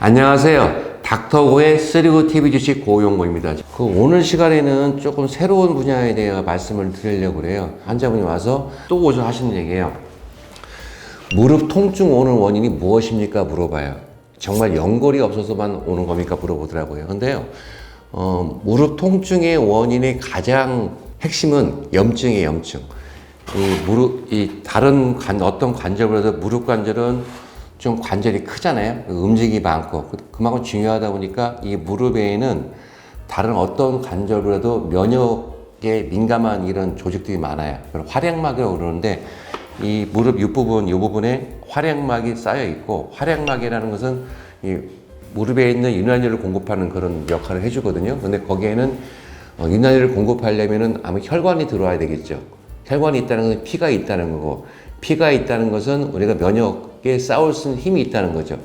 안녕하세요. 닥터고의 3구 TV 주식 고용모입니다. 오늘 시간에는 조금 새로운 분야에 대해 말씀을 드리려고 그래요. 환자분이 와서 또 오셔 하시는 얘기예요. 무릎 통증 오는 원인이 무엇입니까? 물어봐요. 정말 연골이 없어서만 오는 겁니까? 물어보더라고요. 근데요, 무릎 통증의 원인의 가장 핵심은 염증이에요, 염증. 다른 어떤 관절보다도 무릎 관절은 좀 관절이 크잖아요. 움직임이 많고. 그만큼 중요하다 보니까 이 무릎에는 다른 어떤 관절보다도 면역에 민감한 이런 조직들이 많아요. 활액막이라고 그러는데 이 무릎 윗부분, 이 부분에 활액막이 쌓여 있고, 활액막이라는 것은 이 무릎에 있는 유난히를 공급하는 그런 역할을 해주거든요. 근데 거기에는 유난히를 공급하려면은 아마 혈관이 들어와야 되겠죠. 혈관이 있다는 것은 피가 있다는 거고, 피가 있다는 것은 우리가 면역에 싸울 수 있는 힘이 있다는 거죠.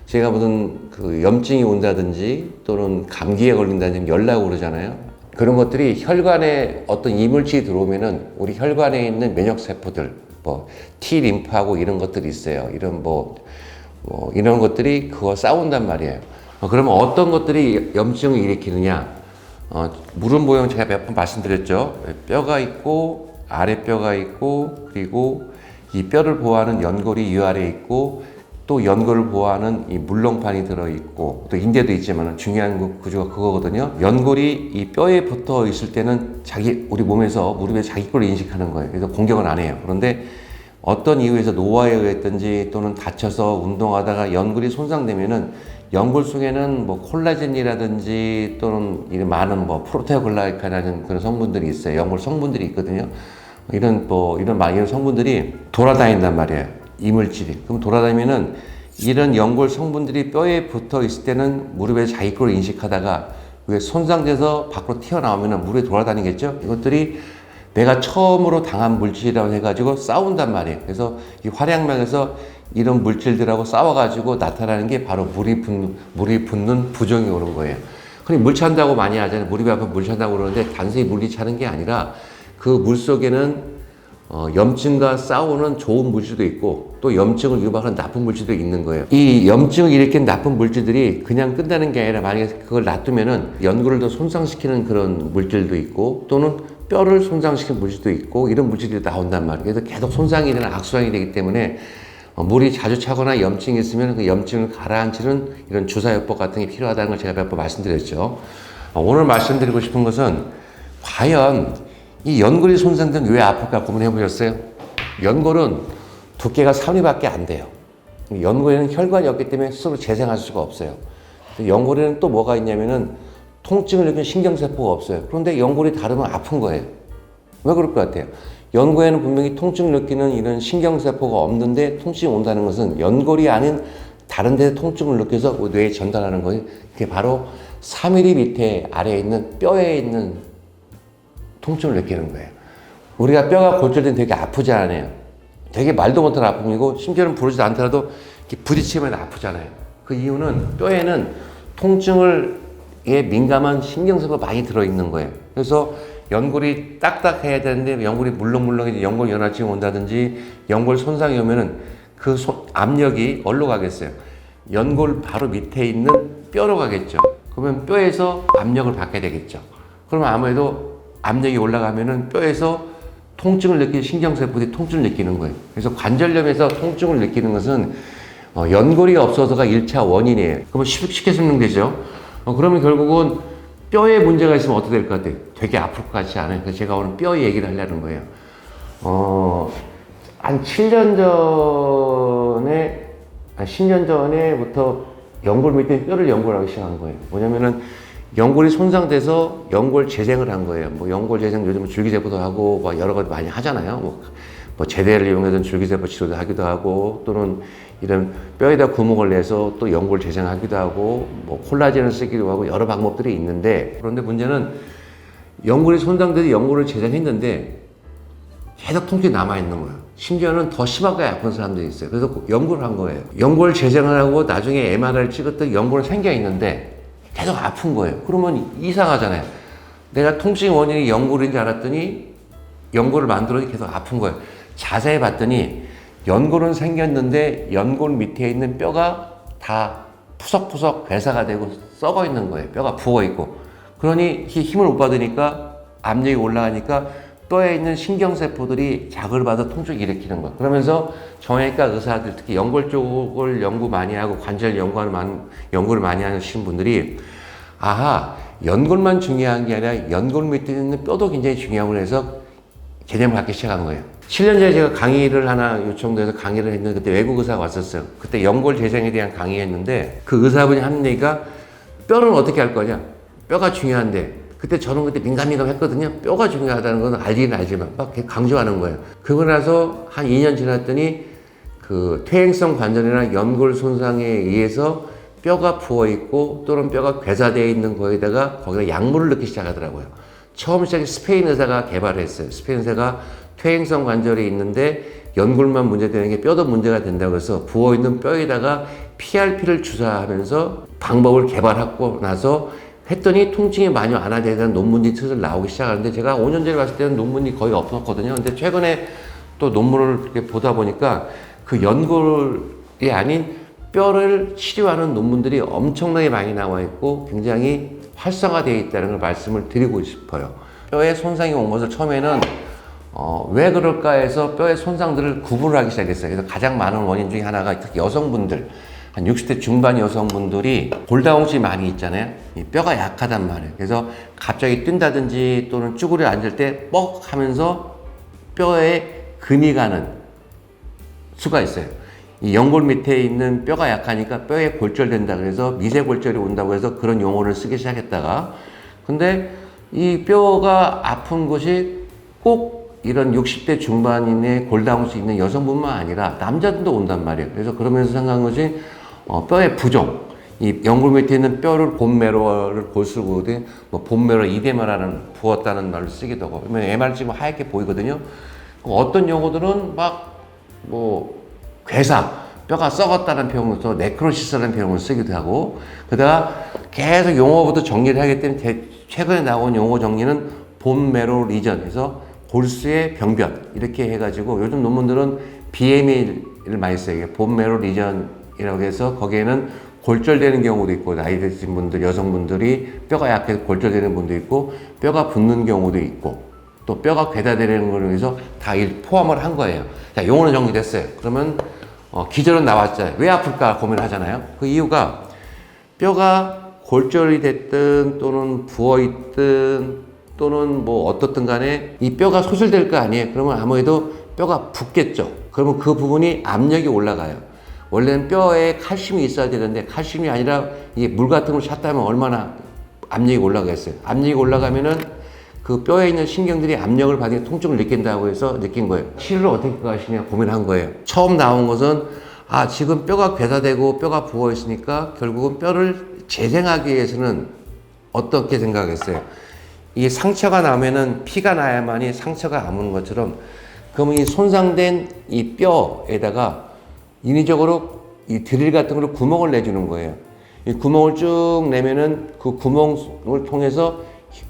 제가 무슨 염증이 온다든지 또는 감기에 걸린다든지 열나고 그러잖아요. 그런 것들이 혈관에 어떤 이물질이 들어오면은 우리 혈관에 있는 면역세포들, T 림프하고 이런 것들이 있어요. 이런 것들이 그거 싸운단 말이에요. 그러면 어떤 것들이 염증을 일으키느냐? 무릎 모형 제가 몇 번 말씀드렸죠. 뼈가 있고, 아랫뼈가 있고, 그리고 이 뼈를 보호하는 연골이 위아래에 있고, 또 연골을 보호하는 이 물렁판이 들어있고, 또 인대도 있지만 중요한 구조가 그거거든요. 연골이 이 뼈에 붙어 있을 때는 우리 몸에서 무릎에 자기 걸 인식하는 거예요. 그래서 공격은 안 해요. 그런데 어떤 이유에서 노화에 의했든지 또는 다쳐서 운동하다가 연골이 손상되면은 연골 속에는 콜라겐이라든지 또는 이런 많은 프로테오글라이칸이라는 그런 성분들이 있어요. 연골 성분들이 있거든요. 이런 성분들이 돌아다닌단 말이에요. 이물질이. 그럼 돌아다니면은 이런 연골 성분들이 뼈에 붙어 있을 때는 무릎에 자기 걸 인식하다가 그게 손상돼서 밖으로 튀어나오면은 무릎에 돌아다니겠죠? 이것들이 내가 처음으로 당한 물질이라고 해가지고 싸운단 말이에요. 그래서 이 활약막에서 이런 물질들하고 싸워가지고 나타나는 게 바로 물이 붙는 부종이 오는 거예요. 그럼 물 찬다고 많이 하잖아요. 무릎이 아프면 물 찬다고 그러는데 단순히 물이 차는 게 아니라 그 물 속에는 염증과 싸우는 좋은 물질도 있고 또 염증을 유발하는 나쁜 물질도 있는 거예요. 이 염증을 일으키는 나쁜 물질들이 그냥 끝나는 게 아니라 만약에 그걸 놔두면은 연골을 더 손상시키는 그런 물질도 있고 또는 뼈를 손상시키는 물질도 있고 이런 물질들이 나온단 말이에요. 그래서 계속 손상이 되는 악순환이 되기 때문에 물이 자주 차거나 염증이 있으면 그 염증을 가라앉히는 이런 주사요법 같은 게 필요하다는 걸 제가 몇 번 말씀드렸죠. 오늘 말씀드리고 싶은 것은 과연 이 연골이 손상되면 왜 아플까 고민해 보셨어요? 연골은 두께가 3mm밖에 안 돼요. 연골에는 혈관이 없기 때문에 스스로 재생할 수가 없어요. 연골에는 또 뭐가 있냐면은 통증을 느끼는 신경세포가 없어요. 그런데 연골이 다르면 아픈 거예요. 왜 그럴 것 같아요? 연골에는 분명히 통증을 느끼는 이런 신경세포가 없는데 통증이 온다는 것은 연골이 아닌 다른 데서 통증을 느껴서 뇌에 전달하는 거예요. 그게 바로 3mm 밑에 아래에 있는 뼈에 있는 통증을 느끼는 거예요. 우리가 뼈가 골절되면 되게 아프지 않아요. 되게 말도 못할 아픔이고 심지어는 부르지도 않더라도 이렇게 부딪히면 아프잖아요. 그 이유는 뼈에는 통증에 민감한 신경세포가 많이 들어있는 거예요. 그래서 연골이 딱딱해야 되는데 연골이 물렁물렁해지 연골 연화증이 온다든지 연골 손상이 오면은 그 압력이 어디로 가겠어요? 연골 바로 밑에 있는 뼈로 가겠죠. 그러면 뼈에서 압력을 받게 되겠죠. 그러면 아무래도 압력이 올라가면은 뼈에서 통증을 느끼는 신경세포들이 통증을 느끼는 거예요. 그래서 관절염에서 통증을 느끼는 것은 연골이 없어서가 1차 원인이에요. 그러면 쉽게 설명되죠. 그러면 결국은 뼈에 문제가 있으면 어떻게 될 것 같아요? 되게 아플 것 같지 않아요? 그래서 제가 오늘 뼈 얘기를 하려는 거예요. 한 7년 전에, 10년 전에부터 연골 밑에 뼈를 연골하기 시작한 거예요. 뭐냐면은 연골이 손상돼서 연골 재생을 한 거예요. 연골 재생 요즘 줄기세포도 하고 여러 가지 많이 하잖아요. 제대를 이용해서 줄기세포 치료도 하기도 하고 또는 이런 뼈에다 구멍을 내서 또 연골 재생하기도 하고 콜라겐을 쓰기도 하고 여러 방법들이 있는데 그런데 문제는 연골이 손상돼서 연골을 재생했는데 계속 통증이 남아있는 거예요. 심지어는 더 심하게 아픈 사람들이 있어요. 그래서 연골을 한 거예요. 연골 재생을 하고 나중에 MRI를 찍었더니 연골은 생겨 있는데 계속 아픈 거예요. 그러면 이상하잖아요. 내가 통증 원인이 연골인 줄 알았더니 연골을 만들어서 계속 아픈 거예요. 자세히 봤더니 연골은 생겼는데 연골 밑에 있는 뼈가 다 푸석푸석 괴사가 되고 썩어 있는 거예요. 뼈가 부어 있고. 그러니 힘을 못 받으니까 압력이 올라가니까 뼈에 있는 신경세포들이 자극을 받아 통증을 일으키는 거예요. 그러면서 정형외과 의사들, 특히 연골 쪽을 연구 많이 하고 관절 연구를 많이 하시는 분들이 아하, 연골만 중요한 게 아니라 연골 밑에 있는 뼈도 굉장히 중요하고 해서 개념을 갖기 시작한 거예요. 7년 전에 제가 강의를 하나 요청돼서 강의를 했는데 그때 외국 의사가 왔었어요. 그때 연골 재생에 대한 강의했는데 그 의사분이 하는 얘기가 뼈는 어떻게 할 거냐? 뼈가 중요한데 그때 저는 그때 민감했거든요. 뼈가 중요하다는 건 알기는 알지만 막 강조하는 거예요. 그러고 나서 한 2년 지났더니 그 퇴행성 관절이나 연골 손상에 의해서 뼈가 부어 있고 또는 뼈가 괴사되어 있는 거에다가 거기다 약물을 넣기 시작하더라고요. 처음 시작에 스페인 의사가 개발을 했어요. 스페인 의사가 퇴행성 관절이 있는데 연골만 문제되는 게 뼈도 문제가 된다고 해서 부어있는 뼈에다가 PRP를 주사하면서 방법을 개발하고 나서 했더니 통증이 많이 완화되는 논문이 슬슬 나오기 시작하는데 제가 5년 전에 봤을 때는 논문이 거의 없었거든요. 근데 최근에 또 논문을 이렇게 보다 보니까 그 연골이 아닌 뼈를 치료하는 논문들이 엄청나게 많이 나와 있고 굉장히 활성화되어 있다는 걸 말씀을 드리고 싶어요. 뼈에 손상이 온 것을 처음에는 왜 그럴까 해서 뼈의 손상들을 구분을 하기 시작했어요. 그래서 가장 많은 원인 중에 하나가 특히 여성분들, 한 60대 중반 여성분들이 골다공증이 많이 있잖아요. 이 뼈가 약하단 말이에요. 그래서 갑자기 뛴다든지 또는 쭈그려 앉을 때 뻑 하면서 뼈에 금이 가는 수가 있어요. 이 연골 밑에 있는 뼈가 약하니까 뼈에 골절된다 그래서 미세골절이 온다고 해서 그런 용어를 쓰기 시작했다가 근데 이 뼈가 아픈 것이 꼭 이런 60대 중반인의 골다공증 있는 여성뿐만 아니라 남자들도 온단 말이에요. 그래서 그러면서 생각한 것이 뼈의 부종, 이 연골 밑에 있는 뼈를 본매로를 골수거든, 뭐 본매로 이데마라는 부었다는 말을 쓰기도 하고, 그러면 MR 찍으면 하얗게 보이거든요. 어떤 용어들은 막 뭐 괴사, 뼈가 썩었다는 표현을 써 네크로시스라는 표현을 쓰기도 하고, 그러다가 계속 용어부터 정리를 하기 때문에 최근에 나온 용어 정리는 본매로 리전 해서 골수의 병변 이렇게 해가지고 요즘 논문들은 BMA를 많이 써요. 본매로 리전이라고 해서 거기에는 골절되는 경우도 있고 나이 드신 분들, 여성분들이 뼈가 약해서 골절되는 분도 있고 뼈가 붓는 경우도 있고 또 뼈가 괴다되는 거를 위해서 다 포함을 한 거예요. 자, 용어는 정리됐어요. 그러면 기절은 나왔잖아요. 왜 아플까 고민하잖아요. 그 이유가 뼈가 골절이 됐든 또는 부어있든 또는 뭐 어떻든 간에 이 뼈가 소실될 거 아니에요. 그러면 아무래도 뼈가 붓겠죠. 그러면 그 부분이 압력이 올라가요. 원래는 뼈에 칼슘이 있어야 되는데 칼슘이 아니라 이게 물 같은 걸 찼다면 얼마나 압력이 올라가겠어요. 압력이 올라가면은 그 뼈에 있는 신경들이 압력을 받으니 통증을 느낀다고 해서 느낀 거예요. 치료를 어떻게 하시냐 고민한 거예요. 처음 나온 것은 지금 뼈가 괴사되고 뼈가 부어 있으니까 결국은 뼈를 재생하기 위해서는 어떻게 생각했어요? 이게 상처가 나면은 피가 나야만이 상처가 아무는 것처럼 그러면 이 손상된 이 뼈에다가 인위적으로 이 드릴 같은 걸로 구멍을 내주는 거예요. 이 구멍을 쭉 내면은 그 구멍을 통해서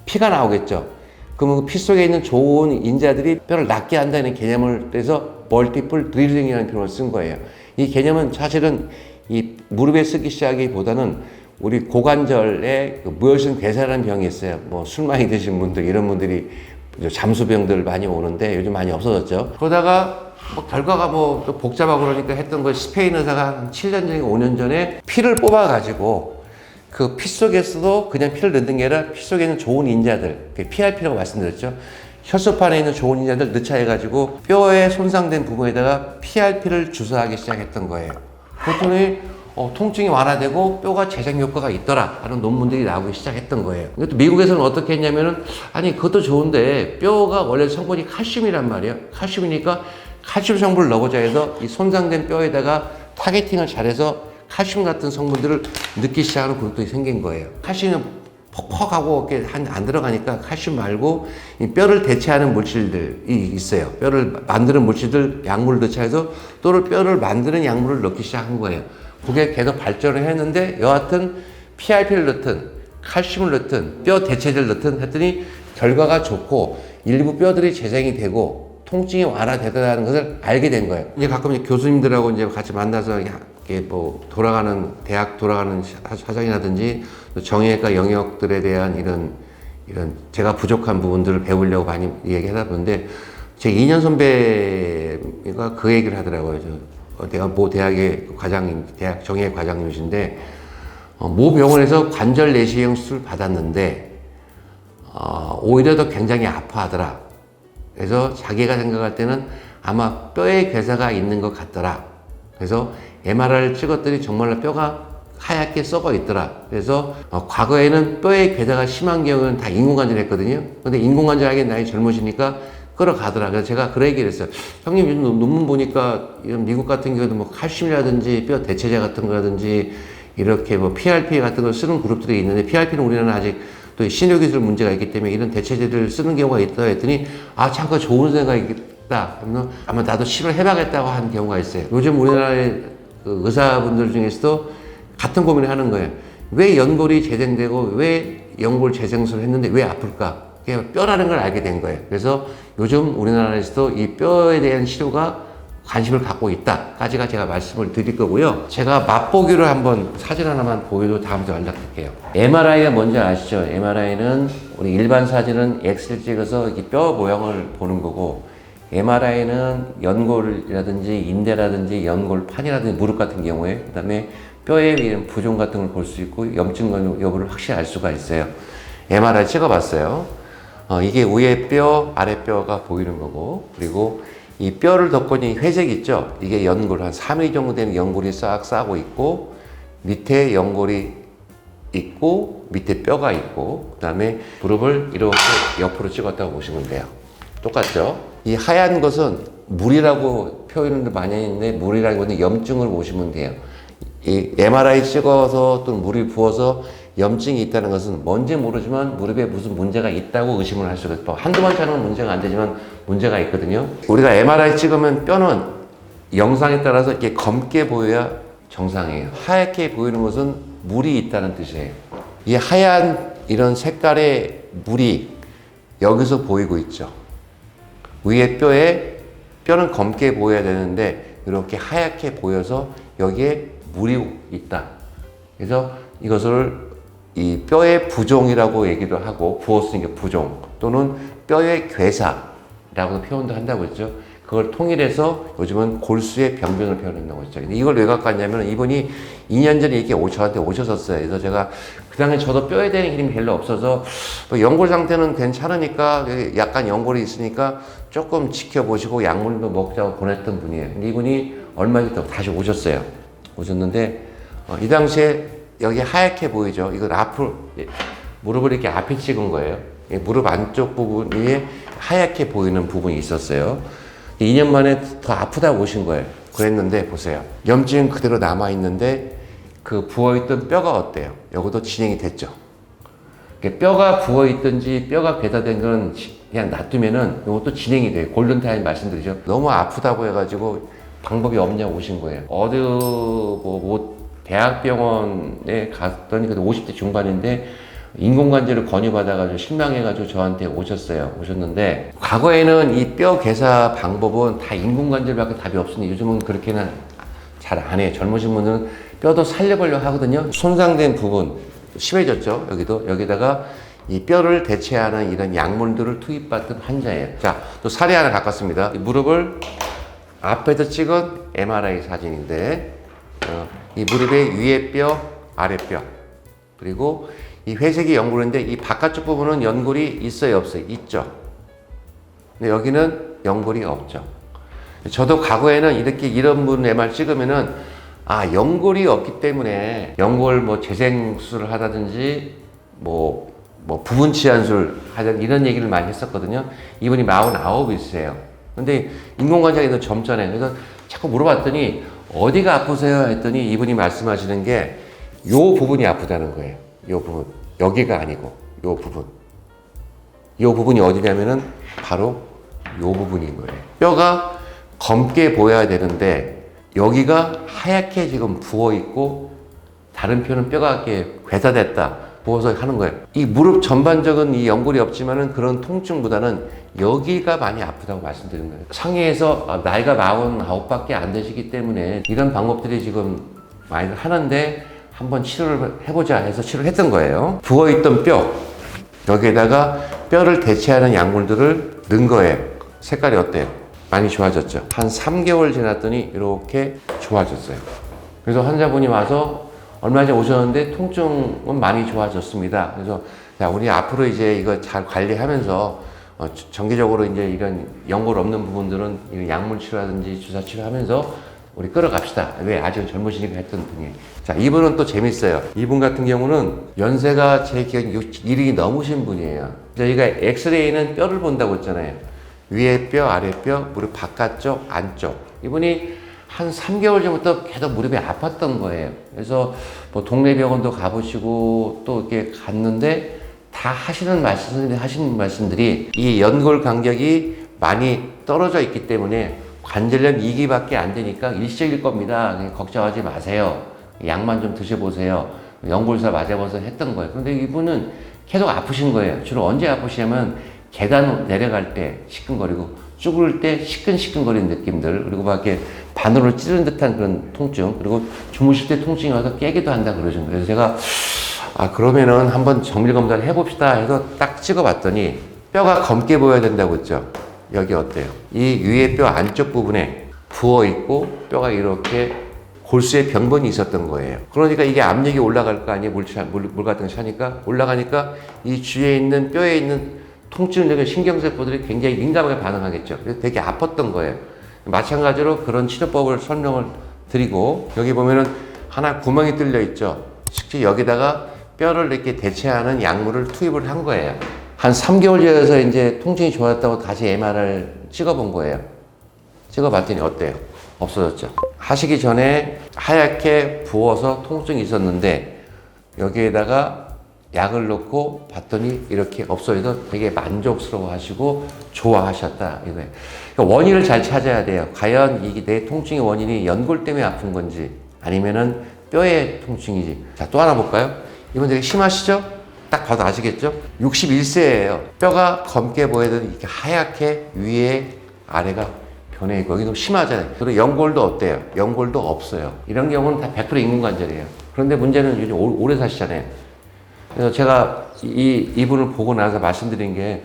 피가 나오겠죠. 그러면 그 피 속에 있는 좋은 인자들이 뼈를 낫게 한다는 개념을 떼서 멀티플 드릴링이라는 표현을 쓴 거예요. 이 개념은 사실은 이 무릎에 쓰기 시작하기보다는 우리 고관절에 무혈신 괴사라는 병이 있어요. 뭐 술 많이 드신 분들, 이런 분들이 잠수병들 많이 오는데 요즘 많이 없어졌죠. 그러다가 뭐 결과가 뭐 또 복잡하고 그러니까 했던 거 스페인 의사가 한 7년 전에 5년 전에 피를 뽑아가지고 그 피 속에서도 그냥 피를 넣는 게 아니라 피 속에 있는 좋은 인자들, PRP라고 말씀드렸죠. 혈소판에 있는 좋은 인자들 넣자 해가지고 뼈에 손상된 부분에다가 PRP를 주사하기 시작했던 거예요. 그랬더니 통증이 완화되고 뼈가 재생 효과가 있더라 하는 논문들이 나오기 시작했던 거예요. 근데 또 미국에서는 어떻게 했냐면은 아니 그것도 좋은데 뼈가 원래 성분이 칼슘이란 말이에요. 칼슘이니까 칼슘 성분을 넣어보자 해서 이 손상된 뼈에다가 타겟팅을 잘해서 칼슘 같은 성분들을 넣기 시작하는 그룹들이 생긴 거예요. 칼슘은 퍽퍽하고 이렇게 안 들어가니까 칼슘 말고 이 뼈를 대체하는 물질들이 있어요. 뼈를 만드는 물질들 약물을 넣자 해서 또는 뼈를 만드는 약물을 넣기 시작한 거예요. 그게 계속 발전을 했는데 여하튼 PRP를 넣든 칼슘을 넣든 뼈 대체제를 넣든 했더니 결과가 좋고 일부 뼈들이 재생이 되고 통증이 완화되다는 것을 알게 된 거예요. 이제 가끔 이제 교수님들하고 이제 같이 만나서 이게 뭐 대학 돌아가는 사정이라든지 정형외과 영역들에 대한 이런 제가 부족한 부분들을 배우려고 많이 얘기하다 보는데 제 2년 선배가 그 얘기를 하더라고요. 내가 모 대학의 과장님, 대학 정형외 과장님이신데 모 병원에서 관절 내시경 수술 받았는데 오히려 더 굉장히 아파하더라. 그래서 자기가 생각할 때는 아마 뼈에 괴사가 있는 것 같더라. 그래서 MRI를 찍었더니 정말로 뼈가 하얗게 썩어 있더라. 그래서 과거에는 뼈에 괴사가 심한 경우는 다 인공관절 했거든요. 근데 인공관절 하기엔 나이 젊으시니까 끌어가더라. 그래서 제가 그런 얘기를 했어요. 형님 요즘 논문 보니까 이런 미국 같은 경우도 뭐 칼슘이라든지 뼈 대체제 같은 거라든지 이렇게 뭐 PRP 같은 걸 쓰는 그룹들이 있는데 PRP는 우리나라는 아직 또 신효기술 문제가 있기 때문에 이런 대체제를 쓰는 경우가 있다 했더니 잠깐 좋은 생각이 있다. 그러면 아마 나도 시도해봐야겠다고 하는 경우가 있어요. 요즘 우리나라의 그 의사분들 중에서도 같은 고민을 하는 거예요. 왜 연골이 재생되고 왜 연골 재생술을 했는데 왜 아플까? 그게 뼈라는 걸 알게 된 거예요. 그래서 요즘 우리나라에서도 이 뼈에 대한 치료가 관심을 갖고 있다까지가 제가 말씀을 드릴 거고요. 제가 맛보기로 한번 사진 하나만 보여도 다음부터 연락할게요. MRI가 뭔지 아시죠? MRI는 우리 일반 사진은 엑스를 찍어서 이 뼈 모양을 보는 거고 MRI는 연골이라든지 인대라든지 연골판이라든지 무릎 같은 경우에 그다음에 뼈에 이런 부종 같은 걸 볼 수 있고 염증 여부를 확실히 알 수가 있어요. MRI 찍어봤어요. 이게 위에 뼈, 아래 뼈가 보이는 거고 그리고 이 뼈를 덮고 있는 회색 있죠? 이게 연골, 한 3mm 정도 되는 연골이 싹 싸고 있고, 밑에 연골이 있고, 밑에 뼈가 있고, 그 다음에 무릎을 이렇게 옆으로 찍었다고 보시면 돼요. 똑같죠? 이 하얀 것은 물이라고 표현을 많이 했는데, 물이라기보다는 염증을 보시면 돼요. 이 MRI 찍어서 또는 물을 부어서 염증이 있다는 것은 뭔지 모르지만 무릎에 무슨 문제가 있다고 의심을 할 수가 있고 한두 번 차는 문제가 안 되지만 문제가 있거든요. 우리가 MRI 찍으면 뼈는 영상에 따라서 이렇게 검게 보여야 정상이에요. 하얗게 보이는 것은 물이 있다는 뜻이에요. 이 하얀 이런 색깔의 물이 여기서 보이고 있죠. 위에 뼈는 검게 보여야 되는데 이렇게 하얗게 보여서 여기에 물이 있다. 그래서 이것을 이 뼈의 부종이라고 얘기도 하고 부었으니까 부종 또는 뼈의 괴사라고 표현도 한다고 했죠. 그걸 통일해서 요즘은 골수의 병변을 표현한다고 했죠. 근데 이걸 왜 갖고 왔냐면 이분이 2년 전에 이렇게 저한테 오셨었어요. 그래서 제가 그 당시에 저도 뼈에 대한 힘이 별로 없어서 뭐 연골 상태는 괜찮으니까 약간 연골이 있으니까 조금 지켜보시고 약물도 먹자고 보냈던 분이에요. 근데 이분이 얼마 전에 다시 오셨는데 이 당시에 여기 하얗게 보이죠? 이건 무릎을 이렇게 앞에 찍은 거예요. 무릎 안쪽 부분이 하얗게 보이는 부분이 있었어요. 2년 만에 더 아프다고 오신 거예요. 그랬는데 보세요. 염증 그대로 남아있는데 그 부어있던 뼈가 어때요? 여기도 진행이 됐죠. 뼈가 부어있든지 뼈가 괴사된 건 그냥 놔두면은 이것도 진행이 돼요. 골든타임 말씀드리죠. 너무 아프다고 해가지고 방법이 없냐고 오신 거예요. 대학병원에 갔더니 그때 50대 중반인데 인공관절을 권유받아가지고 실망해가지고 저한테 오셨는데 과거에는 이 뼈 괴사 방법은 다 인공관절밖에 답이 없으니 요즘은 그렇게는 잘 안 해요. 젊으신 분들은 뼈도 살려보려고 하거든요. 손상된 부분 심해졌죠. 여기다가 이 뼈를 대체하는 이런 약물들을 투입받던 환자예요. 자, 또 사례 하나 갖고 왔습니다. 이 무릎을 앞에서 찍은 MRI 사진인데 이 무릎의 위에 뼈, 아래 뼈 그리고 이 회색이 연골인데 이 바깥쪽 부분은 연골이 있어요, 없어요? 있죠. 근데 여기는 연골이 없죠. 저도 과거에는 이런 분 MR 찍으면은 연골이 없기 때문에 연골 뭐 재생 수술을 하다든지 뭐 부분 치환술 하든 이런 얘기를 많이 했었거든요. 이분이 49이세요. 근데 인공관절이 젊잖아요. 그래서 자꾸 물어봤더니 어디가 아프세요? 했더니 이분이 말씀하시는 게 요 부분이 아프다는 거예요. 요 부분. 여기가 아니고 요 부분. 요 부분이 어디냐면은 바로 요 부분인 거예요. 뼈가 검게 보여야 되는데 여기가 하얗게 지금 부어 있고 다른 뼈는 뼈가 이렇게 괴사됐다. 부어서 하는 거예요. 이 무릎 전반적인 이 연골이 없지만은 그런 통증보다는 여기가 많이 아프다고 말씀드린 거예요. 상해에서 나이가 49밖에 안 되시기 때문에 이런 방법들이 지금 많이 하는데 한번 치료를 해보자 해서 치료를 했던 거예요. 부어있던 뼈, 여기에다가 뼈를 대체하는 약물들을 넣은 거예요. 색깔이 어때요? 많이 좋아졌죠? 한 3개월 지났더니 이렇게 좋아졌어요. 그래서 환자분이 와서 얼마 전에 오셨는데 통증은 많이 좋아졌습니다. 그래서 자, 우리 앞으로 이제 이거 잘 관리하면서 정기적으로 이제 이런 연골 없는 부분들은 이런 약물 치료라든지 주사 치료하면서 우리 끌어갑시다. 왜? 아직 젊으시니까 했던 분이에요. 자, 이분은 또 재밌어요. 이분 같은 경우는 연세가 제 기억에 1이 넘으신 분이에요. 저희가 엑스레이는 뼈를 본다고 했잖아요. 위에 뼈, 아래 뼈, 무릎 바깥쪽, 안쪽. 이분이 한 3개월 전부터 계속 무릎이 아팠던 거예요. 그래서 뭐 동네 병원도 가보시고 또 이렇게 갔는데 다 하시는 말씀들이 이 연골 간격이 많이 떨어져 있기 때문에 관절염 2기밖에 안 되니까 일시적일 겁니다. 걱정하지 마세요. 약만 좀 드셔보세요. 연골사 맞아봐서 했던 거예요. 그런데 이분은 계속 아프신 거예요. 주로 언제 아프시냐면 계단 내려갈 때 시큰거리고 쭈그릴 때 시큰시큰거리는 느낌들, 그리고 막 이렇게 바늘로 찌르는 듯한 그런 통증, 그리고 주무실 때 통증이 와서 깨기도 한다 그러신 거예요. 그래서 제가 그러면은 한번 정밀 검사를 해봅시다 해서 딱 찍어봤더니 뼈가 검게 보여야 된다고 했죠. 여기 어때요? 이 위에 뼈 안쪽 부분에 부어있고 뼈가 이렇게 골수에 병변이 있었던 거예요. 그러니까 이게 압력이 올라갈 거 아니에요? 물 같은 거 차니까 올라가니까 이 주위에 있는 뼈에 있는 통증력의 신경세포들이 굉장히 민감하게 반응하겠죠. 그래서 되게 아팠던 거예요. 마찬가지로 그런 치료법을 설명을 드리고, 여기 보면은 하나 구멍이 뚫려 있죠. 특히 여기다가 뼈를 이렇게 대체하는 약물을 투입을 한 거예요. 한 3개월 지나서 이제 통증이 좋아졌다고 다시 MR을 찍어본 거예요. 찍어봤더니 어때요? 없어졌죠. 하시기 전에 하얗게 부어서 통증이 있었는데 여기에다가 약을 넣고 봤더니 이렇게 없어져서 되게 만족스러워 하시고 좋아하셨다 이거예요. 그러니까 원인을 잘 찾아야 돼요. 과연 이게 내 통증의 원인이 연골 때문에 아픈 건지 아니면은 뼈의 통증이지. 자, 또 하나 볼까요? 이분 되게 심하시죠? 딱 봐도 아시겠죠? 61세예요. 뼈가 검게 보이던 이렇게 하얗게 위에 아래가 변해 있고 여기 너무 심하잖아요. 그리고 연골도 어때요? 연골도 없어요. 이런 경우는 다 100% 인공관절이에요. 그런데 문제는 요즘 오래 사시잖아요. 그래서 제가 이분을 보고 나서 말씀드린 게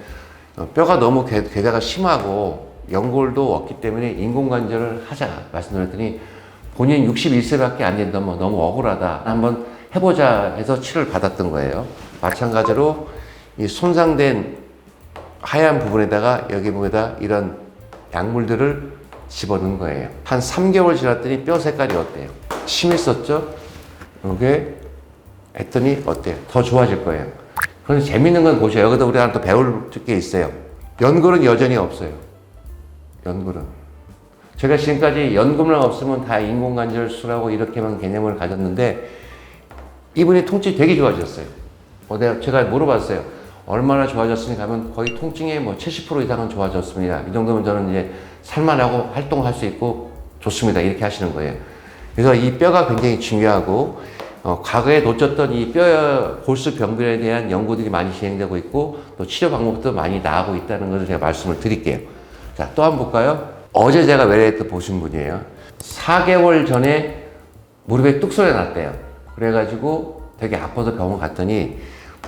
뼈가 너무 괴사가 심하고 연골도 없기 때문에 인공관절을 하자 말씀드렸더니 본인 61세밖에 안 된다면 너무 억울하다. 한번 해보자 해서 치료를 받았던 거예요. 마찬가지로 이 손상된 하얀 부분에다가 여기 부분에다 이런 약물들을 집어넣은 거예요. 한 3개월 지났더니 뼈 색깔이 어때요? 심했었죠? 이게 했더니 어때요? 더 좋아질 거예요. 그런데 재밌는 건 보셔요. 여기다 우리 하나 또 배울 게 있어요. 연골은 여전히 없어요. 연골은. 제가 지금까지 연골만 없으면 다 인공관절 수술하고 이렇게만 개념을 가졌는데 이분이 통증이 되게 좋아졌어요. 제가 물어봤어요. 얼마나 좋아졌습니까? 하면 거의 통증의 뭐 70% 이상은 좋아졌습니다. 이 정도면 저는 이제 살만하고 활동할 수 있고 좋습니다. 이렇게 하시는 거예요. 그래서 이 뼈가 굉장히 중요하고 과거에 놓쳤던 이 뼈 골수 병변에 대한 연구들이 많이 진행되고 있고 또 치료 방법도 많이 나오고 있다는 것을 제가 말씀을 드릴게요. 자, 또 한번 볼까요? 어제 제가 웰레이트 보신 분이에요. 4개월 전에 무릎에 뚝 소리가 났대요. 그래가지고 되게 아파서 병원 갔더니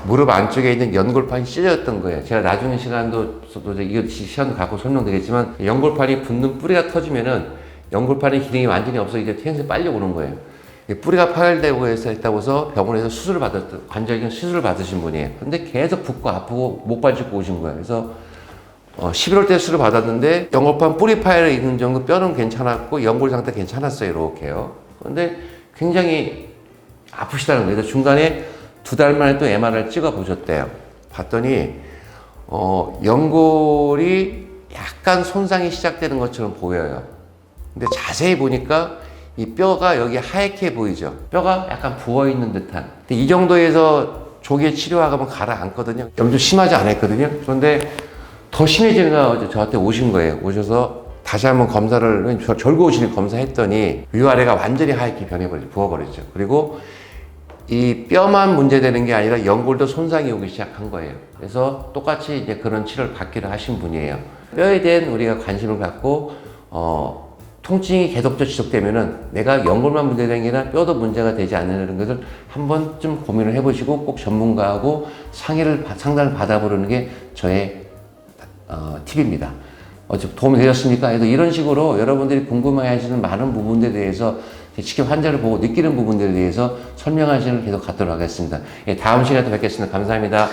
무릎 안쪽에 있는 연골판이 찢어졌던 거예요. 제가 나중에 이거 시간도 갖고 설명드리겠지만 연골판이 붙는 뿌리가 터지면은 연골판의 기능이 완전히 없어 이제天생 빨리 오는 거예요. 뿌리가 파열되고 했다고 해서 병원에서 관절경 수술을 받으신 분이에요. 근데 계속 붓고 아프고 목 발짓고 오신 거예요. 그래서 11월 때 수술을 받았는데 연골판 뿌리 파열에 있는 정도 뼈는 괜찮았고 연골 상태 괜찮았어요. 이렇게요. 그런데 굉장히 아프시다는 거예요. 그래서 중간에 2달 만에 또 MR을 찍어 보셨대요. 봤더니 연골이 약간 손상이 시작되는 것처럼 보여요. 근데 자세히 보니까 이 뼈가 여기 하얗게 보이죠. 뼈가 약간 부어있는 듯한. 근데 이 정도에서 조기에 치료하면 가라앉거든요. 좀 심하지 않았거든요. 그런데 더 심해지니까 저한테 오신 거예요. 오셔서 다시 한번 졸고 오시니 검사했더니 위아래가 완전히 하얗게 부어버렸죠. 그리고 이 뼈만 문제되는 게 아니라 연골도 손상이 오기 시작한 거예요. 그래서 똑같이 이제 그런 치료를 받기로 하신 분이에요. 뼈에 대한 우리가 관심을 갖고 통증이 계속적으로 지속되면은 내가 연골만 문제되는 게 아니라 뼈도 문제가 되지 않느냐는 것을 한 번쯤 고민을 해보시고 꼭 전문가하고 상담을 받아보는 게 저의 팁입니다. 도움이 되셨습니까? 그래서 이런 식으로 여러분들이 궁금해 하시는 많은 부분들에 대해서 직접 환자를 보고 느끼는 부분들에 대해서 설명하시는 계속 갖도록 하겠습니다. 다음 시간에 또 뵙겠습니다. 감사합니다.